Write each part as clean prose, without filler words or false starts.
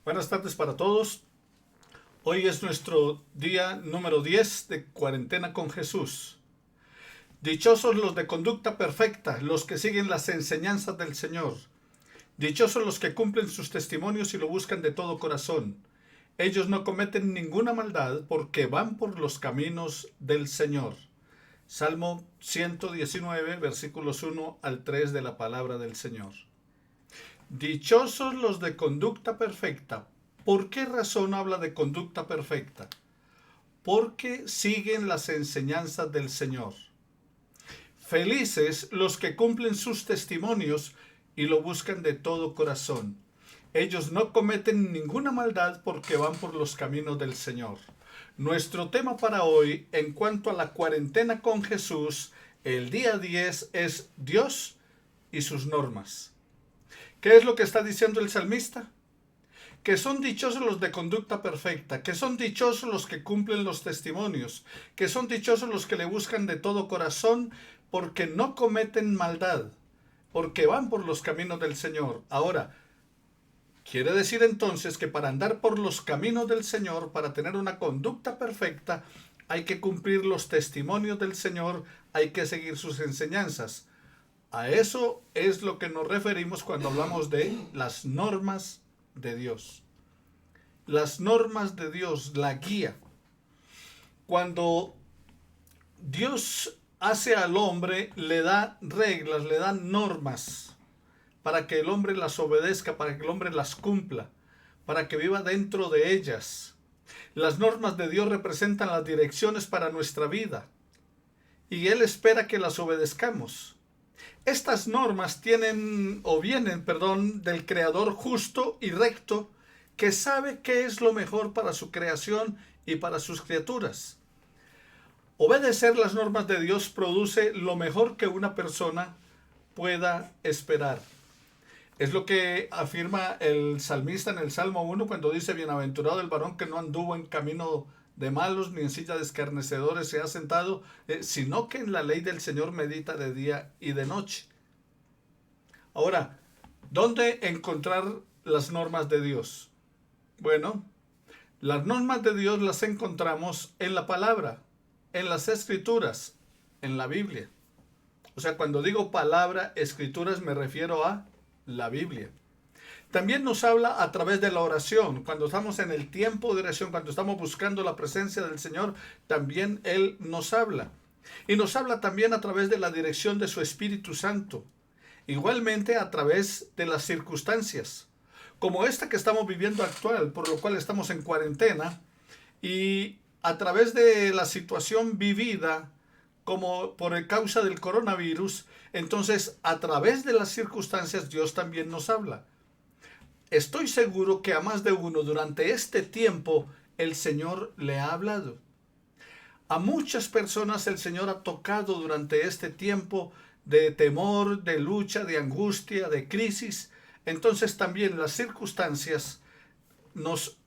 Buenas tardes para todos. Hoy es nuestro día número 10 de cuarentena con Jesús. Dichosos los de conducta perfecta, los que siguen las enseñanzas del Señor. Dichosos los que cumplen sus testimonios y lo buscan de todo corazón. Ellos no cometen ninguna maldad porque van por los caminos del Señor. Salmo 119, versículos 1 al 3 de la palabra del Señor. Dichosos los de conducta perfecta. ¿Por qué razón habla de conducta perfecta? Porque siguen las enseñanzas del Señor. Felices los que cumplen sus testimonios y lo buscan de todo corazón. Ellos no cometen ninguna maldad porque van por los caminos del Señor. Nuestro tema para hoy, en cuanto a la cuarentena con Jesús, el día 10 es Dios y sus normas. ¿Qué es lo que está diciendo el salmista? Que son dichosos los de conducta perfecta, que son dichosos los que cumplen los testimonios, que son dichosos los que le buscan de todo corazón porque no cometen maldad, porque van por los caminos del Señor. Ahora, quiere decir entonces que para andar por los caminos del Señor, para tener una conducta perfecta, hay que cumplir los testimonios del Señor, hay que seguir sus enseñanzas. A eso es lo que nos referimos cuando hablamos de las normas de Dios. Las normas de Dios, la guía. Cuando Dios hace al hombre, le da reglas, le da normas para que el hombre las obedezca, para que el hombre las cumpla, para que viva dentro de ellas. Las normas de Dios representan las direcciones para nuestra vida y Él espera que las obedezcamos. Estas normas vienen del Creador justo y recto, que sabe qué es lo mejor para su creación y para sus criaturas. Obedecer las normas de Dios produce lo mejor que una persona pueda esperar. Es lo que afirma el salmista en el Salmo 1 cuando dice: bienaventurado el varón que no anduvo en camino de malos, ni en silla de escarnecedores se ha sentado, sino que en la ley del Señor medita de día y de noche. Ahora, ¿dónde encontrar las normas de Dios? Bueno, las normas de Dios las encontramos en la palabra, en las escrituras, en la Biblia. O sea, cuando digo palabra, escrituras, me refiero a la Biblia. También nos habla a través de la oración. Cuando estamos en el tiempo de oración, cuando estamos buscando la presencia del Señor, también Él nos habla. Y nos habla también a través de la dirección de su Espíritu Santo. Igualmente a través de las circunstancias, como esta que estamos viviendo actual, por lo cual estamos en cuarentena, y a través de la situación vivida como por causa del coronavirus. Entonces, a través de las circunstancias, Dios también nos habla. Estoy seguro que a más de uno durante este tiempo el Señor le ha hablado. A muchas personas el Señor ha tocado durante este tiempo de temor, de lucha, de angustia, de crisis. Entonces también las circunstancias nos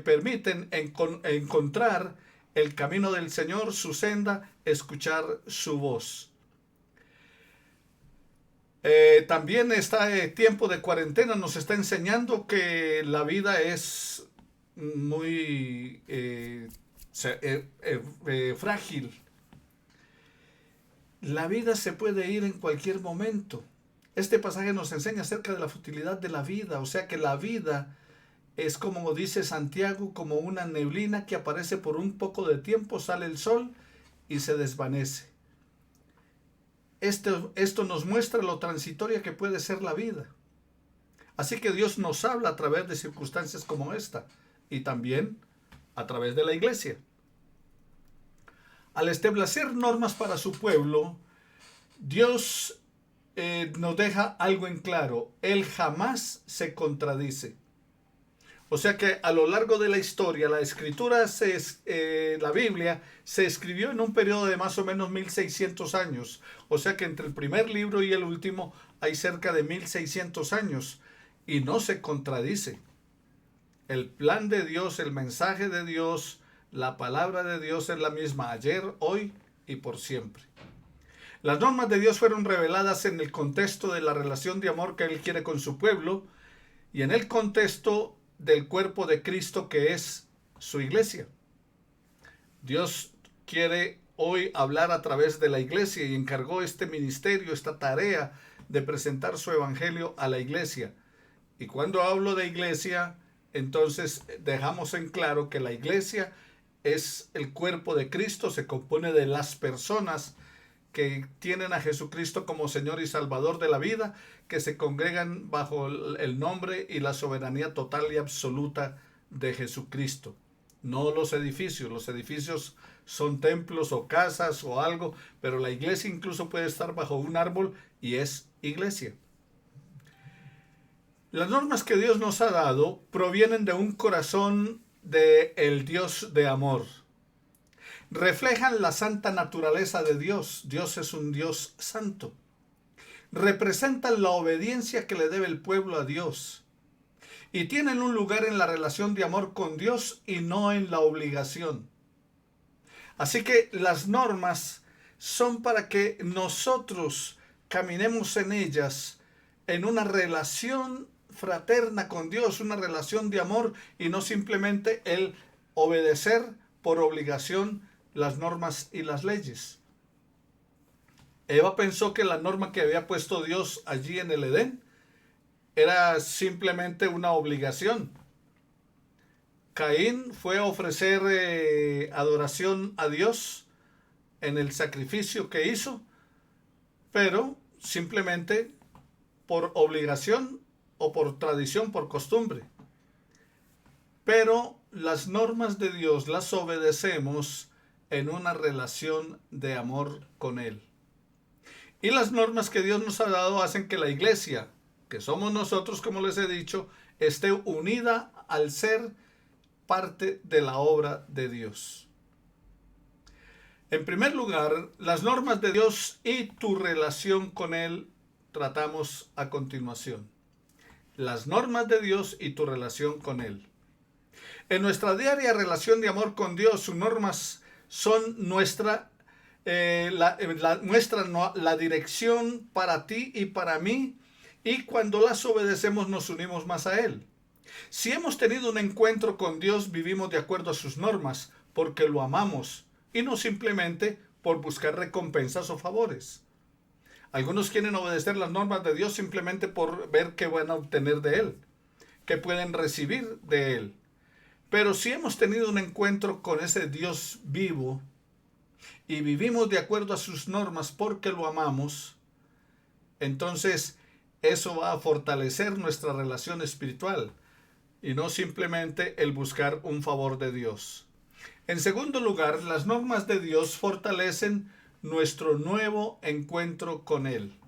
permiten encontrar el camino del Señor, su senda, escuchar su voz. También este tiempo de cuarentena nos está enseñando que la vida es muy frágil. La vida se puede ir en cualquier momento. Este pasaje nos enseña acerca de la futilidad de la vida, o sea que la vida es, como dice Santiago, como una neblina que aparece por un poco de tiempo, sale el sol y se desvanece. Esto nos muestra lo transitoria que puede ser la vida. Así que Dios nos habla a través de circunstancias como esta y también a través de la iglesia. Al establecer normas para su pueblo, Dios nos deja algo en claro: Él jamás se contradice. O sea que a lo largo de la historia, la escritura, la Biblia, se escribió en un periodo de más o menos 1600 años. O sea que entre el primer libro y el último hay cerca de 1600 años. Y no se contradice. El plan de Dios, el mensaje de Dios, la palabra de Dios es la misma ayer, hoy y por siempre. Las normas de Dios fueron reveladas en el contexto de la relación de amor que Él quiere con su pueblo, y en el contexto del cuerpo de Cristo, que es su iglesia. Dios quiere hoy hablar a través de la iglesia y encargó este ministerio, esta tarea de presentar su evangelio a la iglesia. Y cuando hablo de iglesia, entonces dejamos en claro que la iglesia es el cuerpo de Cristo, se compone de las personas que tienen a Jesucristo como Señor y Salvador de la vida, que se congregan bajo el nombre y la soberanía total y absoluta de Jesucristo. No los edificios son templos o casas o algo, pero la iglesia incluso puede estar bajo un árbol y es iglesia. Las normas que Dios nos ha dado provienen de un corazón del Dios de amor. Reflejan la santa naturaleza de Dios. Dios es un Dios santo. Representan la obediencia que le debe el pueblo a Dios. Y tienen un lugar en la relación de amor con Dios y no en la obligación. Así que las normas son para que nosotros caminemos en ellas en una relación fraterna con Dios, una relación de amor y no simplemente el obedecer por obligación las normas y las leyes. Eva pensó que la norma que había puesto Dios allí en el Edén era simplemente una obligación. Caín fue a ofrecer adoración a Dios en el sacrificio que hizo, pero simplemente por obligación o por tradición, por costumbre. Pero las normas de Dios las obedecemos en una relación de amor con Él. Y las normas que Dios nos ha dado hacen que la iglesia, que somos nosotros, como les he dicho, esté unida al ser parte de la obra de Dios. En primer lugar, las normas de Dios y tu relación con Él tratamos a continuación. Las normas de Dios y tu relación con Él. En nuestra diaria relación de amor con Dios, sus normas son muestran la dirección para ti y para mí, y cuando las obedecemos nos unimos más a Él. Si hemos tenido un encuentro con Dios, vivimos de acuerdo a sus normas, porque lo amamos, y no simplemente por buscar recompensas o favores. Algunos quieren obedecer las normas de Dios simplemente por ver qué van a obtener de Él, qué pueden recibir de Él. Pero si hemos tenido un encuentro con ese Dios vivo y vivimos de acuerdo a sus normas porque lo amamos, entonces eso va a fortalecer nuestra relación espiritual y no simplemente el buscar un favor de Dios. En segundo lugar, las normas de Dios fortalecen nuestro nuevo encuentro con Él.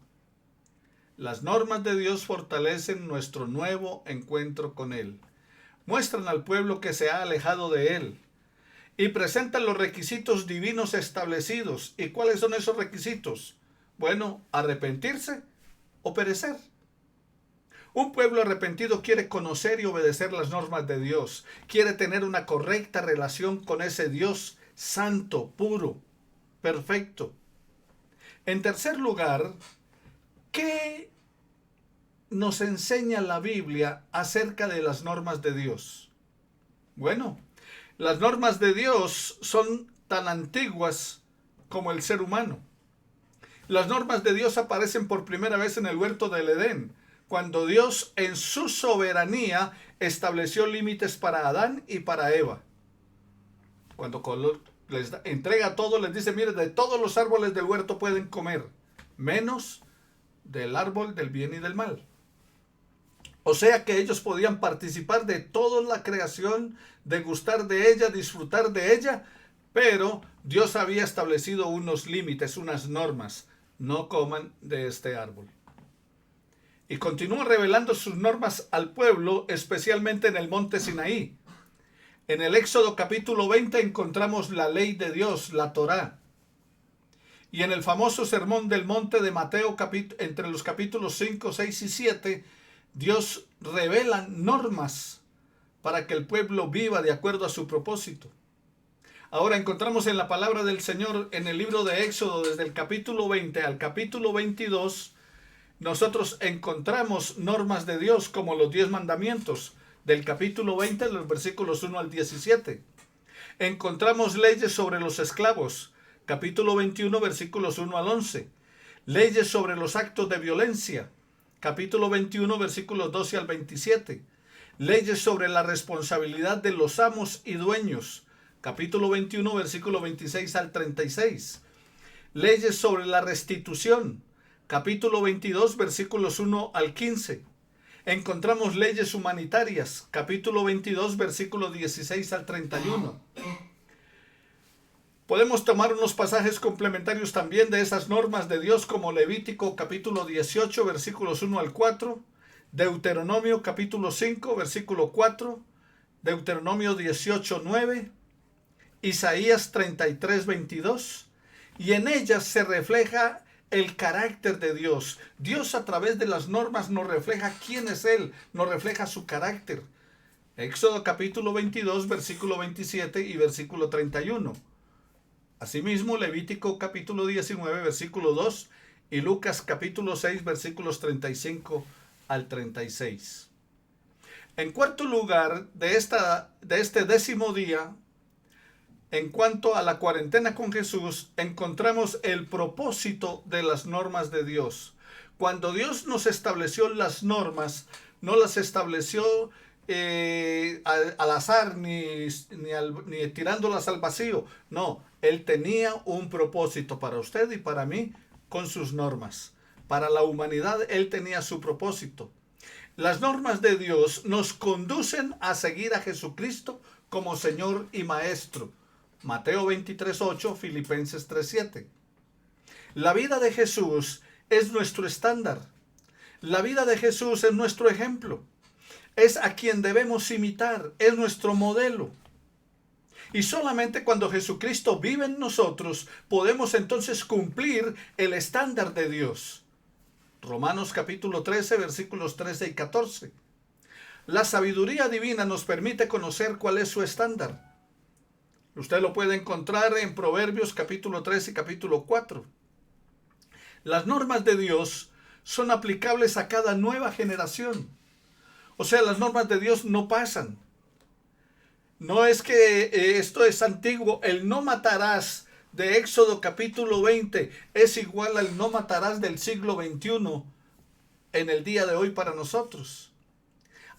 Las normas de Dios fortalecen nuestro nuevo encuentro con Él. Muestran al pueblo que se ha alejado de Él y presentan los requisitos divinos establecidos. ¿Y cuáles son esos requisitos? Bueno, arrepentirse o perecer. Un pueblo arrepentido quiere conocer y obedecer las normas de Dios. Quiere tener una correcta relación con ese Dios santo, puro, perfecto. En tercer lugar, ¿qué nos enseña la Biblia acerca de las normas de Dios? Bueno, las normas de Dios son tan antiguas como el ser humano. Las normas de Dios aparecen por primera vez en el huerto del Edén, cuando Dios en su soberanía estableció límites para Adán y para Eva. Cuando les entrega todo, les dice, mire, de todos los árboles del huerto pueden comer, menos del árbol del bien y del mal. O sea que ellos podían participar de toda la creación, degustar de ella, disfrutar de ella, pero Dios había establecido unos límites, unas normas. No coman de este árbol. Y continúa revelando sus normas al pueblo, especialmente en el monte Sinaí. En el Éxodo capítulo 20 encontramos la ley de Dios, la Torá. Y en el famoso sermón del monte de Mateo, entre los capítulos 5, 6 y 7, Dios revela normas para que el pueblo viva de acuerdo a su propósito. Ahora encontramos en la palabra del Señor, en el libro de Éxodo, desde el capítulo 20 al capítulo 22, nosotros encontramos normas de Dios como los 10 mandamientos. del capítulo 20, los versículos 1 al 17. Encontramos leyes sobre los esclavos, capítulo 21, versículos 1 al 11. Leyes sobre los actos de violencia, capítulo 21, versículos 12 al 27. Leyes sobre la responsabilidad de los amos y dueños, capítulo 21, versículo 26 al 36. Leyes sobre la restitución, capítulo 22, versículos 1 al 15. Encontramos leyes humanitarias, capítulo 22, versículo 16 al 31. Podemos tomar unos pasajes complementarios también de esas normas de Dios, como Levítico capítulo 18, versículos 1 al 4, Deuteronomio capítulo 5, versículo 4, Deuteronomio 18, 9, Isaías 33, 22, y en ellas se refleja el carácter de Dios. Dios, a través de las normas, nos refleja quién es Él, nos refleja su carácter. Éxodo capítulo 22, versículo 27 y versículo 31. Asimismo, Levítico capítulo 19, versículo 2 y Lucas capítulo 6, versículos 35 al 36. En cuarto lugar, de este 10º día, en cuanto a la cuarentena con Jesús, encontramos el propósito de las normas de Dios. Cuando Dios nos estableció las normas, no las estableció al azar ni tirándolas al vacío. No, Él tenía un propósito para usted y para mí con sus normas. Para la humanidad Él tenía su propósito. Las normas de Dios nos conducen a seguir a Jesucristo como Señor y Maestro. Mateo 23:8, Filipenses 3:7. La vida de Jesús es nuestro estándar. La vida de Jesús es nuestro ejemplo. Es a quien debemos imitar, es nuestro modelo. Y solamente cuando Jesucristo vive en nosotros, podemos entonces cumplir el estándar de Dios. Romanos capítulo 13, versículos 13 y 14. La sabiduría divina nos permite conocer cuál es su estándar. Usted lo puede encontrar en Proverbios capítulo 3 y capítulo 4. Las normas de Dios son aplicables a cada nueva generación. O sea, las normas de Dios no pasan. No es que esto es antiguo. El no matarás de Éxodo capítulo 20 es igual al no matarás del siglo XXI en el día de hoy para nosotros.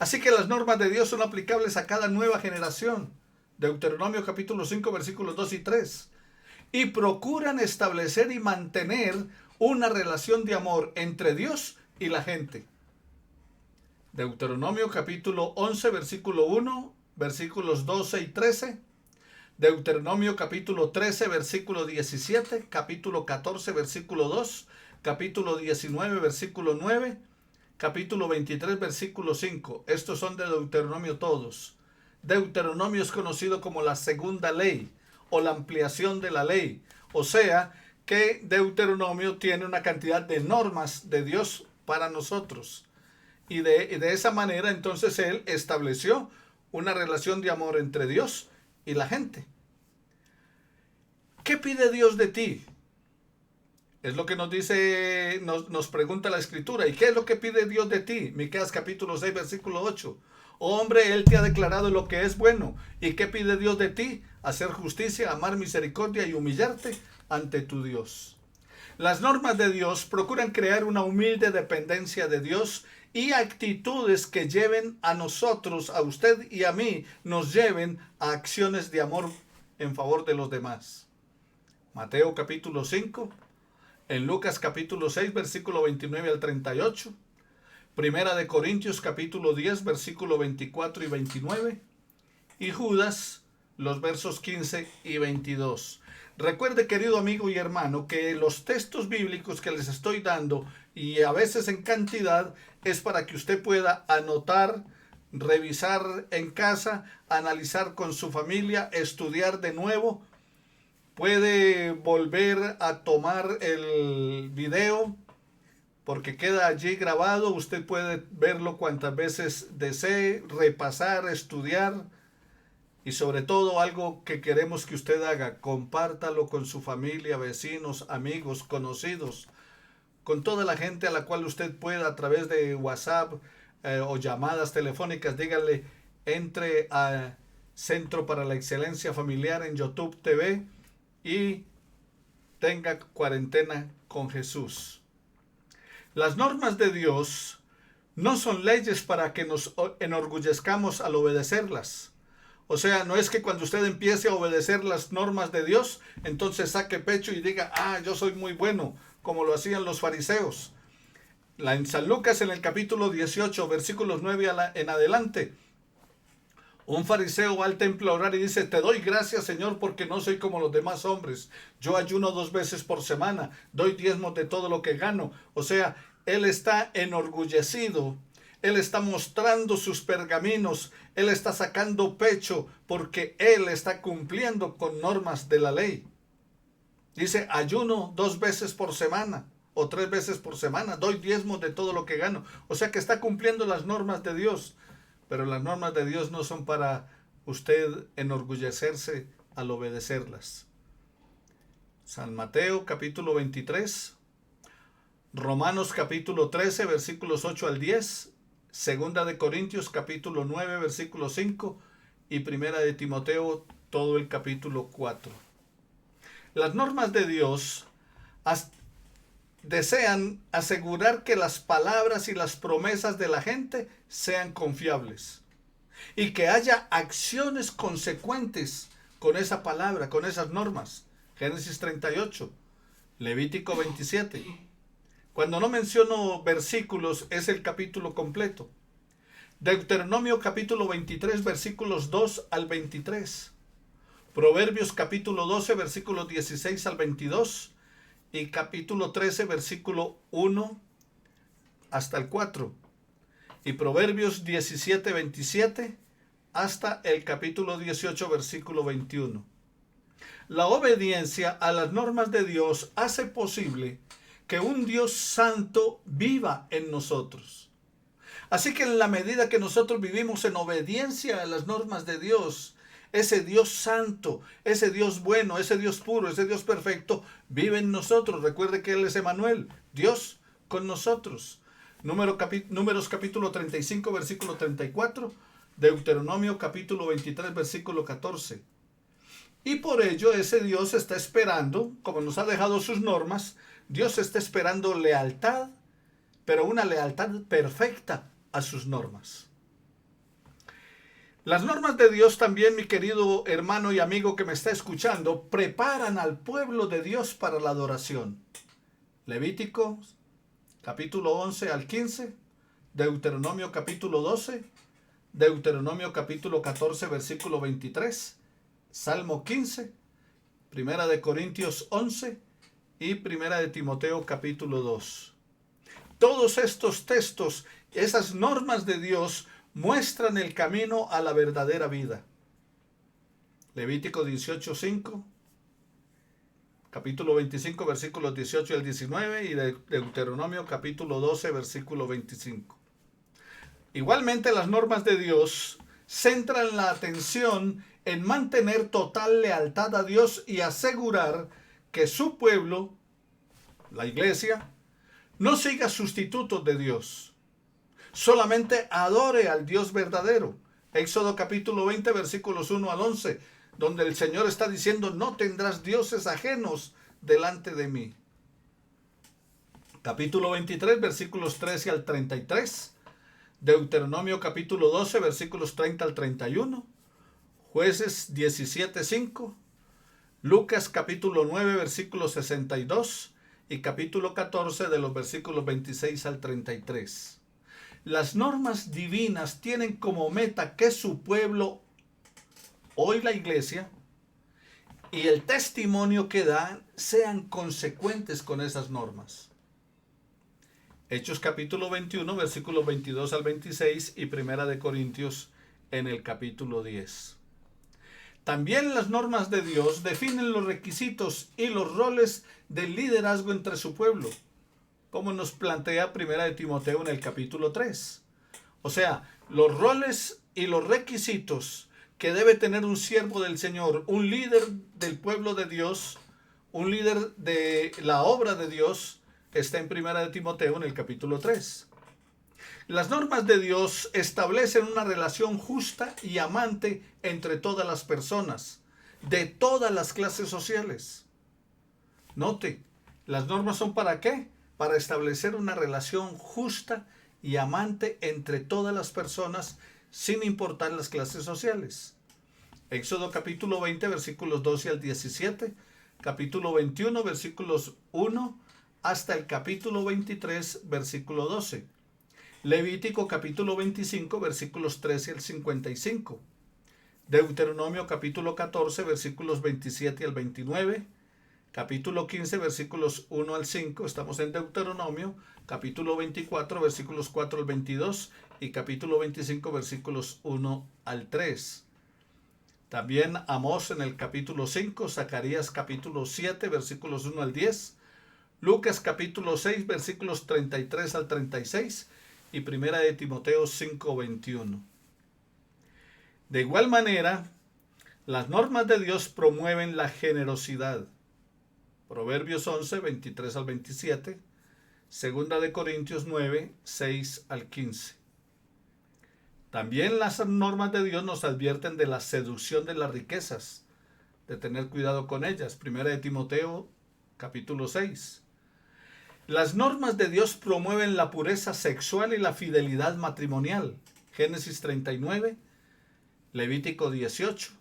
Así que las normas de Dios son aplicables a cada nueva generación. Deuteronomio capítulo 5 versículos 2 y 3. Y procuran establecer y mantener una relación de amor entre Dios y la gente. Deuteronomio capítulo 11 versículo 1, versículos 12 y 13. Deuteronomio capítulo 13 versículo 17, capítulo 14 versículo 2, capítulo 19 versículo 9, capítulo 23 versículo 5. Estos son de Deuteronomio todos. Deuteronomio es conocido como la segunda ley o la ampliación de la ley. O sea que Deuteronomio tiene una cantidad de normas de Dios para nosotros. Y de esa manera entonces Él estableció una relación de amor entre Dios y la gente. ¿Qué pide Dios de ti? Es lo que nos pregunta la Escritura. ¿Y qué es lo que pide Dios de ti? Miqueas capítulo 6 versículo 8. Oh hombre, Él te ha declarado lo que es bueno. ¿Y qué pide Dios de ti? Hacer justicia, amar misericordia y humillarte ante tu Dios. Las normas de Dios procuran crear una humilde dependencia de Dios y actitudes que lleven a nosotros, a usted y a mí, nos lleven a acciones de amor en favor de los demás. Mateo capítulo 5, en Lucas capítulo 6, versículo 29 al 38, Primera de Corintios capítulo 10, versículo 24 y 29, y Judas, los versos 15 y 22. Recuerde, querido amigo y hermano, que los textos bíblicos que les estoy dando, y a veces en cantidad, es para que usted pueda anotar, revisar en casa, analizar con su familia, estudiar de nuevo. Puede volver a tomar el video porque queda allí grabado. Usted puede verlo cuantas veces desee, repasar, estudiar. Y sobre todo, algo que queremos que usted haga, compártalo con su familia, vecinos, amigos, conocidos, con toda la gente a la cual usted pueda a través de WhatsApp o llamadas telefónicas. Díganle, entre a Centro para la Excelencia Familiar en YouTube TV y tenga cuarentena con Jesús. Las normas de Dios no son leyes para que nos enorgullezcamos al obedecerlas. O sea, no es que cuando usted empiece a obedecer las normas de Dios, entonces saque pecho y diga, yo soy muy bueno, como lo hacían los fariseos. En San Lucas, en el capítulo 18, versículos 9 en adelante, un fariseo va al templo a orar y dice, te doy gracias, Señor, porque no soy como los demás hombres. Yo ayuno 2 veces por semana, doy diezmos de todo lo que gano. O sea, él está enorgullecido, él está mostrando sus pergaminos, él está sacando pecho porque él está cumpliendo con normas de la ley. Dice, ayuno 2 veces por semana o 3 veces por semana, doy diezmos de todo lo que gano. O sea que está cumpliendo las normas de Dios. Pero las normas de Dios no son para usted enorgullecerse al obedecerlas. San Mateo capítulo 23, Romanos capítulo 13 versículos 8 al 10, Segunda de Corintios capítulo 9 versículo 5 y Primera de Timoteo todo el capítulo 4. Las normas de Dios desean asegurar que las palabras y las promesas de la gente sean confiables y que haya acciones consecuentes con esa palabra, con esas normas. Génesis 38, Levítico 27. Cuando no menciono versículos es el capítulo completo. Deuteronomio capítulo 23 versículos 2 al 23. Proverbios capítulo 12 versículos 16 al 22. Y capítulo 13, versículo 1 hasta el 4. Y Proverbios 17, 27 hasta el capítulo 18, versículo 21. La obediencia a las normas de Dios hace posible que un Dios santo viva en nosotros. Así que en la medida que nosotros vivimos en obediencia a las normas de Dios, ese Dios santo, ese Dios bueno, ese Dios puro, ese Dios perfecto, vive en nosotros. Recuerde que Él es Emmanuel, Dios con nosotros. Números capítulo 35, versículo 34. Deuteronomio capítulo 23, versículo 14. Y por ello ese Dios está esperando, como nos ha dejado sus normas, Dios está esperando lealtad, pero una lealtad perfecta a sus normas. Las normas de Dios también, mi querido hermano y amigo que me está escuchando, preparan al pueblo de Dios para la adoración. Levítico capítulo 11 al 15, Deuteronomio capítulo 12, Deuteronomio capítulo 14 versículo 23, Salmo 15, Primera de Corintios 11 y Primera de Timoteo capítulo 2. Todos estos textos, esas normas de Dios, muestran el camino a la verdadera vida. Levítico 18:5, capítulo 25, versículos 18 al 19 y Deuteronomio capítulo 12, versículo 25. Igualmente las normas de Dios centran la atención en mantener total lealtad a Dios y asegurar que su pueblo, la iglesia, no siga sustitutos de Dios. Solamente adore al Dios verdadero. Éxodo capítulo 20 versículos 1 al 11, donde el Señor está diciendo, no tendrás dioses ajenos delante de mí. Capítulo 23 versículos 13 al 33, Deuteronomio capítulo 12 versículos 30 al 31, Jueces 17:5, Lucas capítulo 9 versículos 62 y capítulo 14 de los versículos 26 al 33. Las normas divinas tienen como meta que su pueblo, hoy la iglesia, y el testimonio que dan sean consecuentes con esas normas. Hechos capítulo 21, versículos 22 al 26 y Primera de Corintios en el capítulo 10. También las normas de Dios definen los requisitos y los roles del liderazgo entre su pueblo, como nos plantea Primera de Timoteo en el capítulo 3. O sea, los roles y los requisitos que debe tener un siervo del Señor, un líder del pueblo de Dios, un líder de la obra de Dios, está en Primera de Timoteo en el capítulo 3. Las normas de Dios establecen una relación justa y amante entre todas las personas, de todas las clases sociales. Note, las normas son ¿para qué? Para establecer una relación justa y amante entre todas las personas, sin importar las clases sociales. Éxodo capítulo 20, versículos 12 al 17, capítulo 21, versículos 1 hasta el capítulo 23, versículo 12. Levítico capítulo 25, versículos 13 al 55. Deuteronomio capítulo 14, versículos 27 al 29. Capítulo 15, versículos 1 al 5. Estamos en Deuteronomio. Capítulo 24, versículos 4 al 22. Y capítulo 25, versículos 1 al 3. También Amós en el capítulo 5. Zacarías capítulo 7, versículos 1 al 10. Lucas capítulo 6, versículos 33 al 36. Y primera de Timoteo 5, 21. De igual manera, las normas de Dios promueven la generosidad. Proverbios 11, 23 al 27, Segunda de Corintios 9, 6 al 15. También las normas de Dios nos advierten de la seducción de las riquezas, de tener cuidado con ellas. Primera de Timoteo, capítulo 6. Las normas de Dios promueven la pureza sexual y la fidelidad matrimonial. Génesis 39, Levítico 18.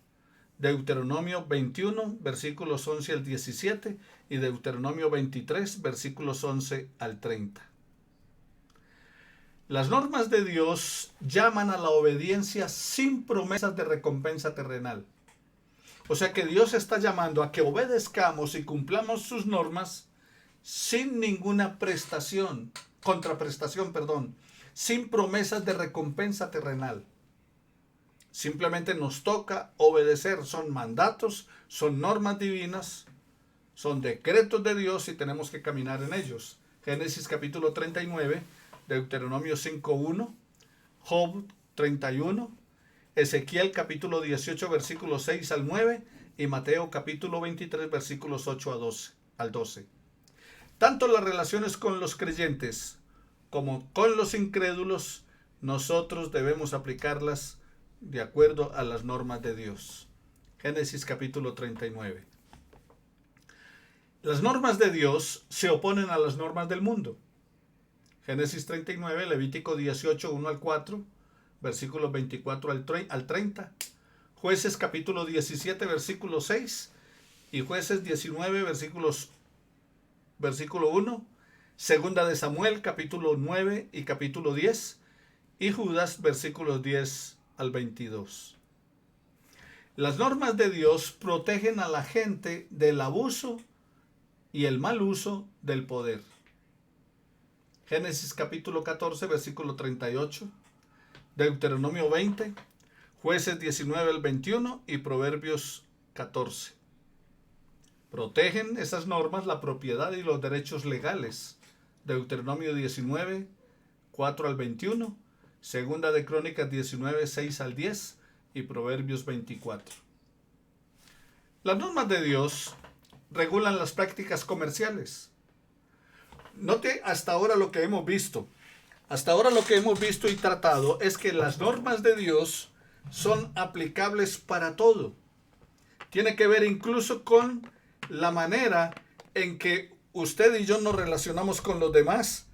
Deuteronomio 21, versículos 11 al 17 y Deuteronomio 23, versículos 11 al 30. Las normas de Dios llaman a la obediencia sin promesas de recompensa terrenal. O sea que Dios está llamando a que obedezcamos y cumplamos sus normas sin ninguna contraprestación, sin promesas de recompensa terrenal. Simplemente nos toca obedecer. Son mandatos, son normas divinas, son decretos de Dios y tenemos que caminar en ellos. Génesis capítulo 39, Deuteronomio 5.1, Job 31, Ezequiel capítulo 18, versículos 6 al 9 y Mateo capítulo 23, versículos 8 al 12. Tanto las relaciones con los creyentes como con los incrédulos, nosotros debemos aplicarlas de acuerdo a las normas de Dios. Génesis capítulo 39. Las normas de Dios se oponen a las normas del mundo. Génesis 39, Levítico 18, 1 al 4, versículos 24 al 30. Jueces capítulo 17, versículo 6 y Jueces 19, versículo 1. Segunda de Samuel capítulo 9 y capítulo 10 y Judas versículos 10 al 22. Las normas de Dios protegen a la gente del abuso y el mal uso del poder. Génesis capítulo 14, versículo 38, Deuteronomio 20, Jueces 19 al 21 y Proverbios 14. Protegen esas normas la propiedad y los derechos legales. Deuteronomio 19, 4 al 21, Segunda de Crónicas 19, 6 al 10 y Proverbios 24. Las normas de Dios regulan las prácticas comerciales. Note hasta ahora lo que hemos visto. Hasta ahora lo que hemos visto y tratado es que las normas de Dios son aplicables para todo. Tiene que ver incluso con la manera en que usted y yo nos relacionamos con los demás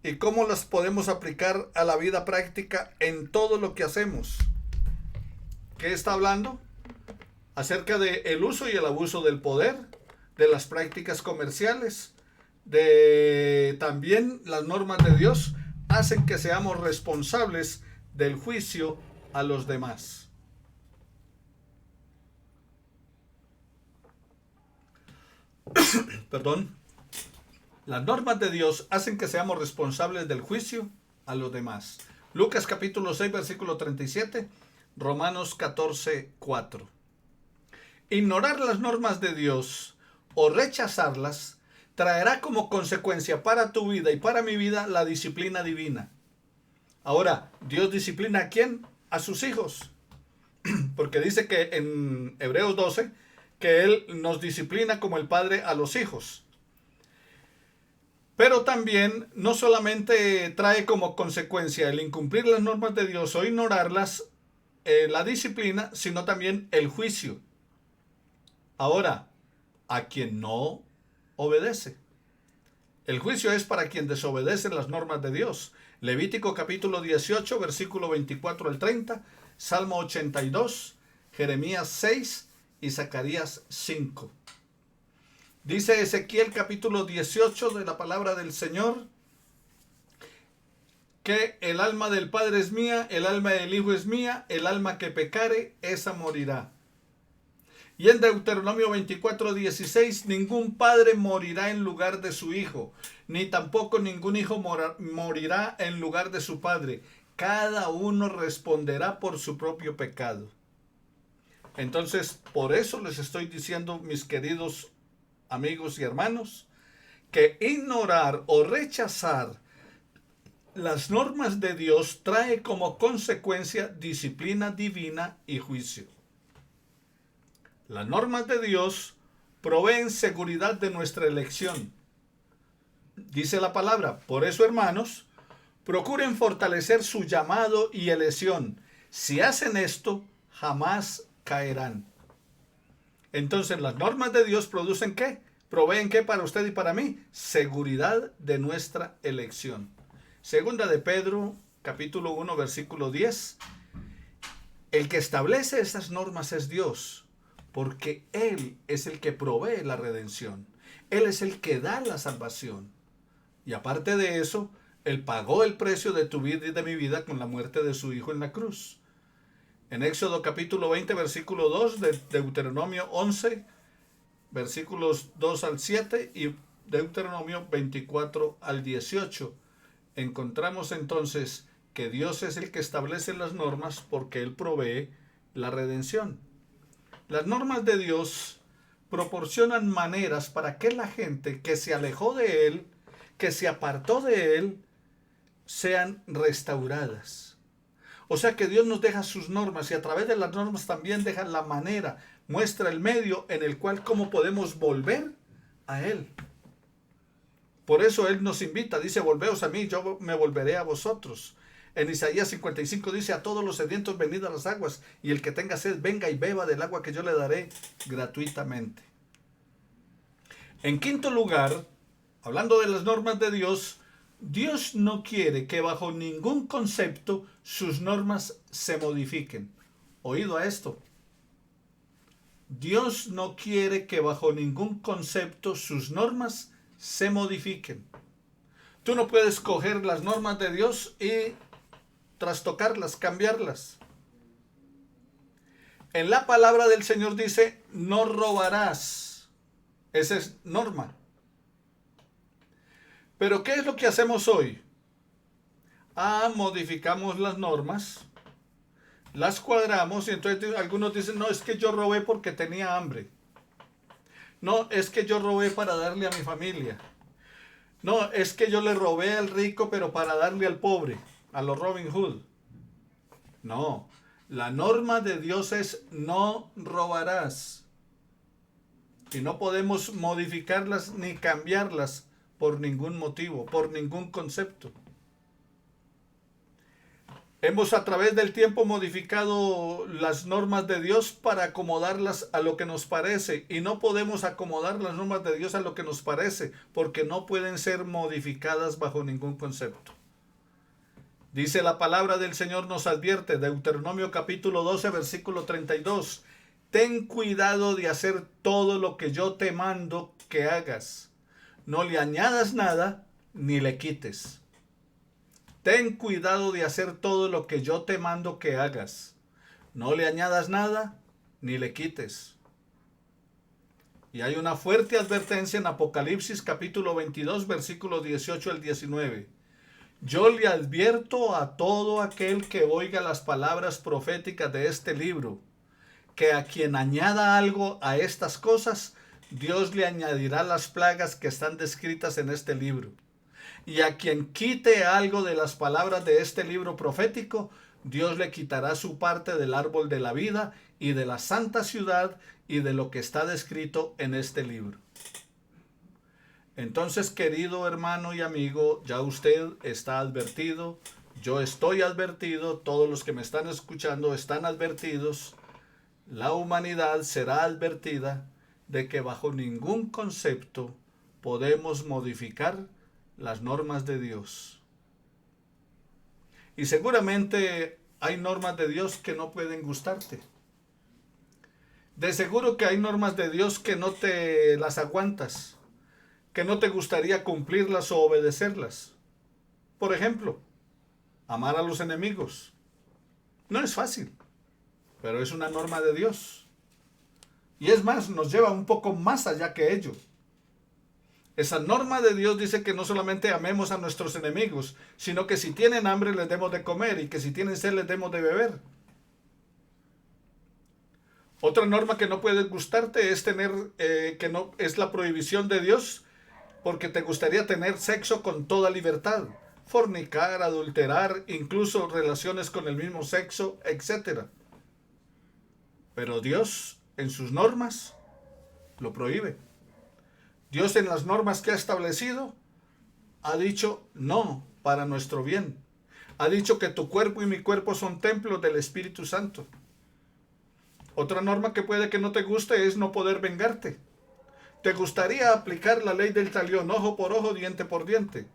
y cómo las podemos aplicar a la vida práctica en todo lo que hacemos. ¿Qué está hablando? Acerca del uso y el abuso del poder, de las prácticas comerciales, de también las normas de Dios hacen que seamos responsables del juicio a los demás. Perdón. Las normas de Dios hacen que seamos responsables del juicio a los demás. Lucas capítulo 6, versículo 37, Romanos 14, 4. Ignorar las normas de Dios o rechazarlas traerá como consecuencia para tu vida y para mi vida la disciplina divina. Ahora, ¿Dios disciplina a quién? A sus hijos. Porque dice que en Hebreos 12 que Él nos disciplina como el Padre a los hijos. Pero también no solamente trae como consecuencia el incumplir las normas de Dios o ignorarlas, la disciplina, sino también el juicio. Ahora, a quien no obedece. El juicio es para quien desobedece las normas de Dios. Levítico capítulo 18, versículo 24 al 30, Salmo 82, Jeremías 6 y Zacarías 5. Dice Ezequiel capítulo 18 de la palabra del Señor, que el alma del Padre es mía, el alma del Hijo es mía, el alma que pecare, esa morirá. Y en Deuteronomio 24:16, ningún padre morirá en lugar de su hijo, ni tampoco ningún hijo morirá en lugar de su padre. Cada uno responderá por su propio pecado. Entonces, por eso les estoy diciendo, mis queridos amigos y hermanos, que ignorar o rechazar las normas de Dios trae como consecuencia disciplina divina y juicio. Las normas de Dios proveen seguridad de nuestra elección. Dice la palabra, por eso, hermanos, procuren fortalecer su llamado y elección. Si hacen esto, jamás caerán. Entonces, las normas de Dios producen ¿qué? Proveen ¿qué para usted y para mí? Seguridad de nuestra elección. Segunda de Pedro, capítulo 1, versículo 10. El que establece estas normas es Dios, porque Él es el que provee la redención. Él es el que da la salvación. Y aparte de eso, Él pagó el precio de tu vida y de mi vida con la muerte de su Hijo en la cruz. En Éxodo capítulo 20, versículo 2, de Deuteronomio 11, versículos 2 al 7 y Deuteronomio 24 al 18. Encontramos entonces que Dios es el que establece las normas porque Él provee la redención. Las normas de Dios proporcionan maneras para que la gente que se alejó de Él, que se apartó de Él, sean restauradas. O sea que Dios nos deja sus normas y a través de las normas también deja la manera, muestra el medio en el cual cómo podemos volver a Él. Por eso Él nos invita, dice, volveos a mí, yo me volveré a vosotros. En Isaías 55 dice, a todos los sedientos venid a las aguas, y el que tenga sed venga y beba del agua que yo le daré gratuitamente. En quinto lugar, hablando de las normas de Dios, Dios no quiere que bajo ningún concepto sus normas se modifiquen. Oído a esto. Dios no quiere que bajo ningún concepto sus normas se modifiquen. Tú no puedes coger las normas de Dios y trastocarlas, cambiarlas. En la palabra del Señor dice, no robarás. Esa es norma. Pero ¿qué es lo que hacemos hoy? Modificamos las normas, las cuadramos y entonces algunos dicen, no, es que yo robé porque tenía hambre. No, es que yo robé para darle a mi familia. No, es que yo le robé al rico pero para darle al pobre, a los Robin Hood. No, la norma de Dios es no robarás. Y no podemos modificarlas ni cambiarlas por ningún motivo, por ningún concepto. Hemos a través del tiempo modificado las normas de Dios para acomodarlas a lo que nos parece y no podemos acomodar las normas de Dios a lo que nos parece porque no pueden ser modificadas bajo ningún concepto. Dice la palabra del Señor, nos advierte, Deuteronomio capítulo 12, versículo 32. Ten cuidado de hacer todo lo que yo te mando que hagas. No le añadas nada ni le quites. Ten cuidado de hacer todo lo que yo te mando que hagas. No le añadas nada ni le quites. Y hay una fuerte advertencia en Apocalipsis capítulo 22, versículos 18 al 19. Yo le advierto a todo aquel que oiga las palabras proféticas de este libro, que a quien añada algo a estas cosas, Dios le añadirá las plagas que están descritas en este libro. Y a quien quite algo de las palabras de este libro profético, Dios le quitará su parte del árbol de la vida y de la santa ciudad y de lo que está descrito en este libro. Entonces, querido hermano y amigo, ya usted está advertido, yo estoy advertido, todos los que me están escuchando están advertidos, la humanidad será advertida de que bajo ningún concepto podemos modificar las normas de Dios. Y seguramente hay normas de Dios que no pueden gustarte. De seguro que hay normas de Dios que no te las aguantas, que no te gustaría cumplirlas o obedecerlas. Por ejemplo, amar a los enemigos. No es fácil, pero es una norma de Dios. Y es más, nos lleva un poco más allá que ello. Esa norma de Dios dice que no solamente amemos a nuestros enemigos, sino que si tienen hambre les demos de comer y que si tienen sed les demos de beber. Otra norma que no puede gustarte es que no es la prohibición de Dios, porque te gustaría tener sexo con toda libertad, fornicar, adulterar, incluso relaciones con el mismo sexo, etc. Pero Dios, en sus normas, lo prohíbe. Dios, en las normas que ha establecido, ha dicho no para nuestro bien. Ha dicho que tu cuerpo y mi cuerpo son templos del Espíritu Santo. Otra norma que puede que no te guste es no poder vengarte. Te gustaría aplicar la ley del talión, ojo por ojo, diente por diente.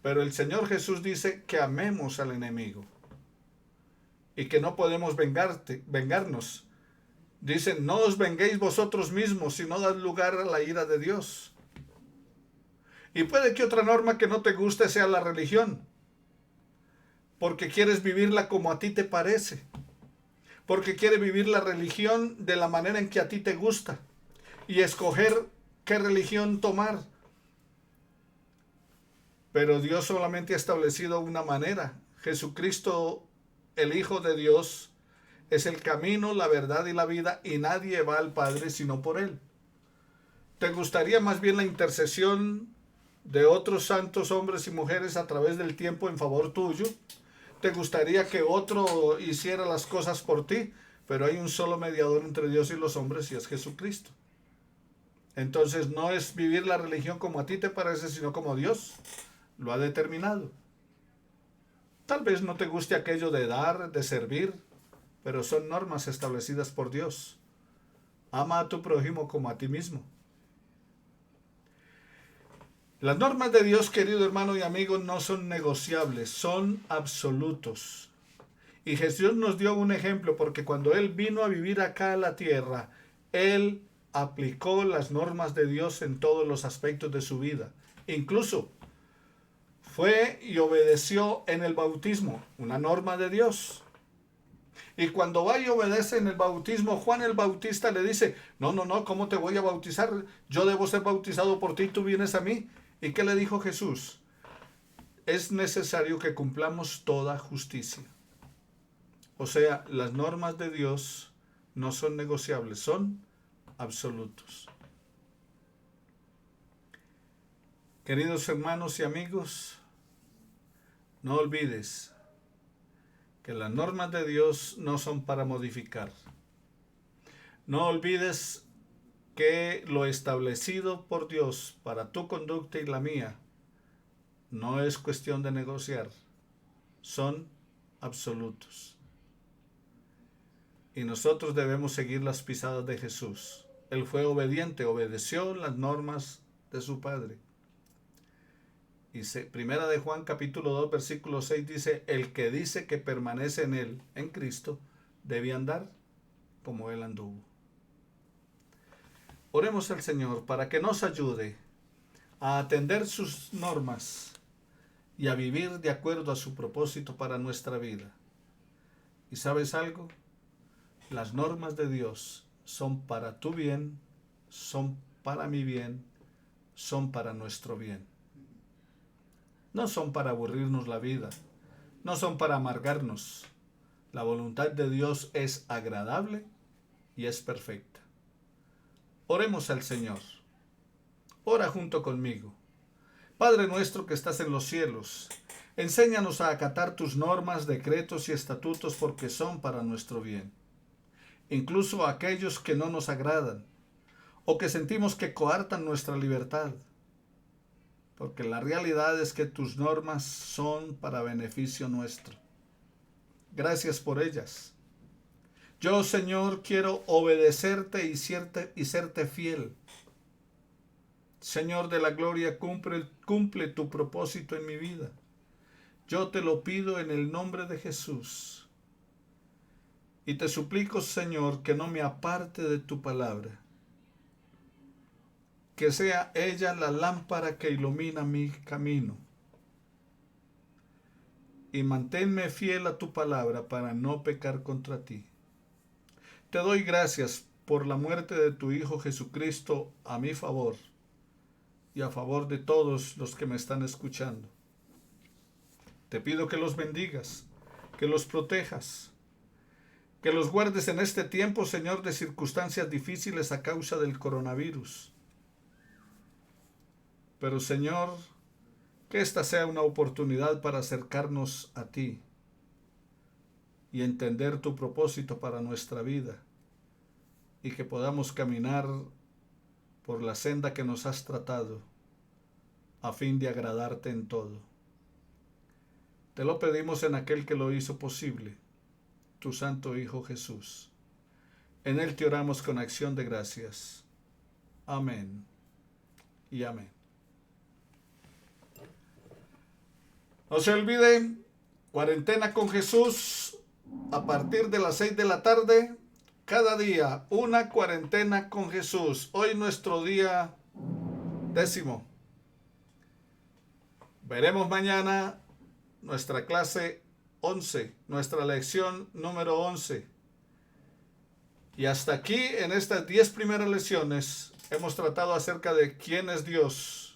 Pero el Señor Jesús dice que amemos al enemigo y que no podemos vengarnos. Dice, no os venguéis vosotros mismos, sino dad lugar a la ira de Dios. Y puede que otra norma que no te guste sea la religión, porque quieres vivirla como a ti te parece, porque quieres vivir la religión de la manera en que a ti te gusta y escoger qué religión tomar. Pero Dios solamente ha establecido una manera. Jesucristo, el Hijo de Dios, es el camino, la verdad y la vida, y nadie va al Padre sino por Él. ¿Te gustaría más bien la intercesión de otros santos hombres y mujeres a través del tiempo en favor tuyo? ¿Te gustaría que otro hiciera las cosas por ti? Pero hay un solo mediador entre Dios y los hombres y es Jesucristo. Entonces no es vivir la religión como a ti te parece, sino como Dios lo ha determinado. Tal vez no te guste aquello de dar, de servir, pero son normas establecidas por Dios. Ama a tu prójimo como a ti mismo. Las normas de Dios, querido hermano y amigo, no son negociables, son absolutos. Y Jesús nos dio un ejemplo porque cuando Él vino a vivir acá a la tierra, Él aplicó las normas de Dios en todos los aspectos de su vida. Incluso fue y obedeció en el bautismo, una norma de Dios. Y cuando va y obedece en el bautismo, Juan el Bautista le dice, no, ¿cómo te voy a bautizar? Yo debo ser bautizado por ti y tú vienes a mí. ¿Y qué le dijo Jesús? Es necesario que cumplamos toda justicia. O sea, las normas de Dios no son negociables, son absolutos. Queridos hermanos y amigos, no olvides que las normas de Dios no son para modificar. No olvides que lo establecido por Dios para tu conducta y la mía no es cuestión de negociar, son absolutos. Y nosotros debemos seguir las pisadas de Jesús. Él fue obediente, obedeció las normas de su Padre. Y Primera de Juan capítulo 2 versículo 6 dice, el que dice que permanece en Él, en Cristo, debe andar como Él anduvo. Oremos al Señor para que nos ayude a atender sus normas y a vivir de acuerdo a su propósito para nuestra vida. ¿Y sabes algo? Las normas de Dios son para tu bien, son para mi bien, son para nuestro bien. No son para aburrirnos la vida, no son para amargarnos. La voluntad de Dios es agradable y es perfecta. Oremos al Señor. Ora junto conmigo. Padre nuestro que estás en los cielos, enséñanos a acatar tus normas, decretos y estatutos porque son para nuestro bien. Incluso aquellos que no nos agradan o que sentimos que coartan nuestra libertad. porque la realidad es que tus normas son para beneficio nuestro. Gracias por ellas. Yo, Señor, quiero obedecerte y serte fiel. Señor de la gloria, cumple tu propósito en mi vida. Yo te lo pido en el nombre de Jesús. Y te suplico, Señor, que no me aparte de tu palabra. Que sea ella la lámpara que ilumina mi camino. Y manténme fiel a tu palabra para no pecar contra ti. Te doy gracias por la muerte de tu Hijo Jesucristo a mi favor y a favor de todos los que me están escuchando. Te pido que los bendigas, que los protejas, que los guardes en este tiempo, Señor, de circunstancias difíciles a causa del coronavirus. Pero, Señor, que esta sea una oportunidad para acercarnos a ti y entender tu propósito para nuestra vida y que podamos caminar por la senda que nos has tratado a fin de agradarte en todo. Te lo pedimos en aquel que lo hizo posible, tu Santo Hijo Jesús. En él te oramos con acción de gracias. Amén y amén. No se olviden, Cuarentena con Jesús, a partir de las 6 de la tarde, cada día una cuarentena con Jesús. Hoy nuestro día 10º. Veremos mañana nuestra clase 11, nuestra lección número 11. Y hasta aquí, en estas 10 primeras lecciones, hemos tratado acerca de quién es Dios.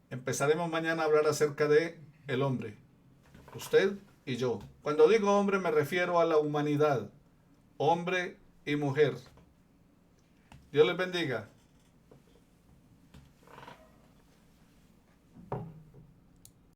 Empezaremos mañana a hablar acerca de el hombre, usted y yo. Cuando digo hombre me refiero a la humanidad, hombre y mujer. Dios les bendiga.